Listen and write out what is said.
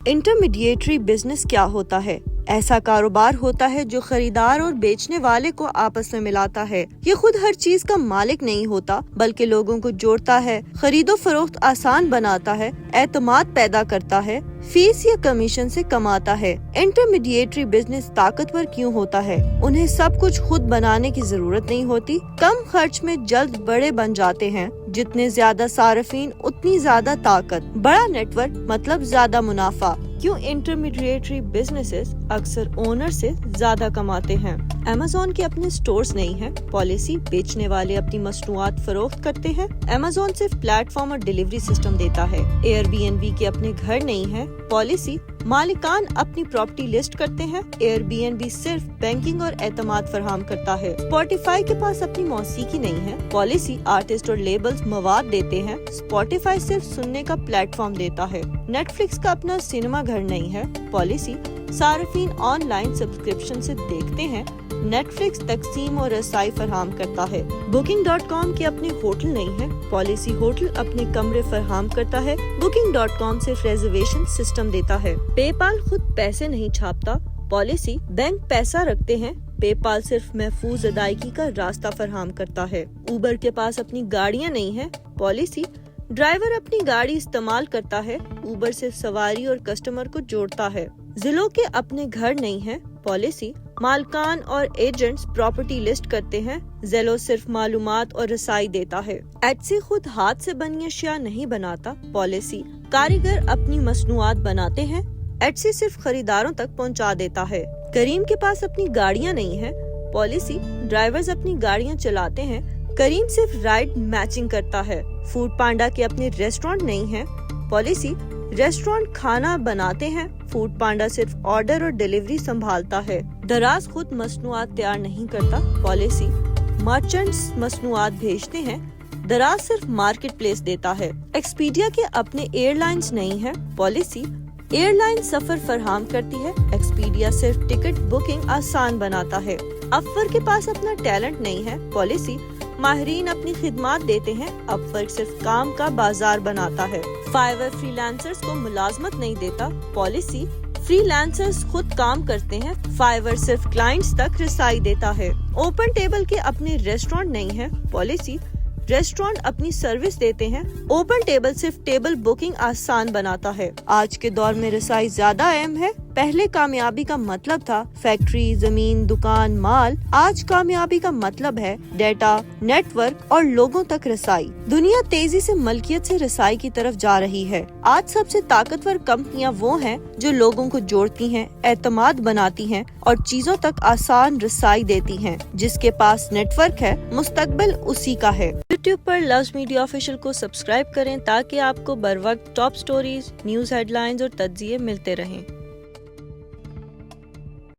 Intermediary business क्या होता है? ऐसा कारोबार होता है जो खरीदार और बेचने वाले को आपस में मिलाता है। ये खुद हर चीज का मालिक नहीं होता, बल्कि लोगों को जोड़ता है, खरीदो फरोख्त आसान बनाता है, एतमाद पैदा करता है, फीस या कमीशन से कमाता है। इंटरमीडिएटरी बिजनेस ताकतवर क्यों होता है? उन्हें सब कुछ खुद बनाने की जरूरत नहीं होती, कम खर्च में जल्द बड़े बन जाते हैं। जितने ज्यादा सार्फिन उतनी ज्यादा ताकत, बड़ा नेटवर्क मतलब ज्यादा मुनाफा। क्यों इंटरमीडिएटरी बिजनेसेस अक्सर ओनर से ज्यादा कमाते हैं? Amazon के अपने स्टोर्स नहीं हैं, पॉलिसी बेचने वाले अपनी मसनूआत फरोख्त करते हैं। Amazon सिर्फ प्लेटफॉर्म और डिलीवरी सिस्टम देता है। Airbnb के अपने घर नहीं है, पॉलिसी मालिकान अपनी प्रॉपर्टी लिस्ट करते हैं। Airbnb सिर्फ बैंकिंग और एतमाद फराहम करता है। Spotify के पास अपनी मौसीकी नहीं है, पॉलिसी आर्टिस्ट और लेबल्स मवाद देते हैं। Spotify सिर्फ सुनने का प्लेटफॉर्म देता है। Netflix का अपना सिनेमा घर नहीं है, पॉलिसी सार्फिन ऑनलाइन सब्सक्रिप्शन से देखते हैं। नेटफ्लिक्स तकसीम और रसाई फराहम करता है। Booking.com के अपने होटल नहीं है, पॉलिसी होटल अपने कमरे फराहम करता है। Booking.com सिर्फ रिजर्वेशन सिस्टम देता है। पेपाल खुद पैसे नहीं छापता, पॉलिसी बैंक पैसा रखते हैं। पेपाल सिर्फ महफूज अदायगी का रास्ता फराहम करता है। उबर के पास अपनी गाड़ियाँ नहीं है, पॉलिसी ड्राइवर अपनी गाड़ी इस्तेमाल करता है। उबर सिर्फ सवारी और कस्टमर को जोड़ता है। जिलों के अपने घर नहीं है, पॉलिसी मालकान और एजेंट्स प्रॉपर्टी लिस्ट करते हैं। ज़ेलो सिर्फ मालूमात और रसाई देता है। एटसी खुद हाथ से बनी अशिया नहीं बनाता, पॉलिसी कारीगर अपनी मसनूआत बनाते हैं। एटसी सिर्फ खरीदारों तक पहुंचा देता है। करीम के पास अपनी गाड़ियां नहीं है, पॉलिसी ड्राइवर्स अपनी गाड़ियां चलाते हैं। करीम सिर्फ राइड मैचिंग करता है। फूड पांडा के अपने रेस्टोरेंट नहीं है, पॉलिसी रेस्टोरेंट खाना बनाते हैं। फूड पांडा सिर्फ ऑर्डर और डिलीवरी संभालता है। दराज खुद मसनूआत तैयार नहीं करता, पॉलिसी मर्चेंट्स मसनूआत भेजते हैं। दराज सिर्फ मार्केट प्लेस देता है। एक्सपीडिया के अपने एयरलाइंस नहीं है, पॉलिसी एयरलाइन सफर फराहम करती है। एक्सपीडिया सिर्फ टिकट बुकिंग आसान बनाता है। अपवर्क के पास अपना टैलेंट नहीं है, पॉलिसी माहिरीन अपनी खिदमात देते हैं। अपवर्क सिर्फ काम का बाजार बनाता है। फाइवर फ्रीलांसर्स को मुलाजमत नहीं देता, पॉलिसी फ्रीलांसर्स खुद काम करते हैं। फाइवर सिर्फ क्लाइंट्स तक रसाई देता है। ओपन टेबल के अपने रेस्टोरेंट नहीं है, पॉलिसी रेस्टोरेंट अपनी सर्विस देते हैं। ओपन टेबल सिर्फ टेबल बुकिंग आसान बनाता है। आज के दौर में रसाई ज्यादा अहम है। पहले कामयाबी का मतलब था फैक्ट्री, जमीन, दुकान, माल। आज कामयाबी का मतलब है डेटा, नेटवर्क और लोगों तक रसाई। दुनिया तेजी से मलकियत से रसाई की तरफ जा रही है। आज सबसे ताकतवर कंपनियां वो हैं जो लोगों को जोड़ती हैं, एतमाद बनाती हैं और चीजों तक आसान रसाई देती हैं। जिसके पास नेटवर्क है, मुस्तकबिल उसी का है। यूट्यूब पर लव्स मीडिया ऑफिशियल को सब्सक्राइब करें ताकि आपको बर वक्त टॉप स्टोरीज, न्यूज हेडलाइंस और तज्जिए मिलते रहें।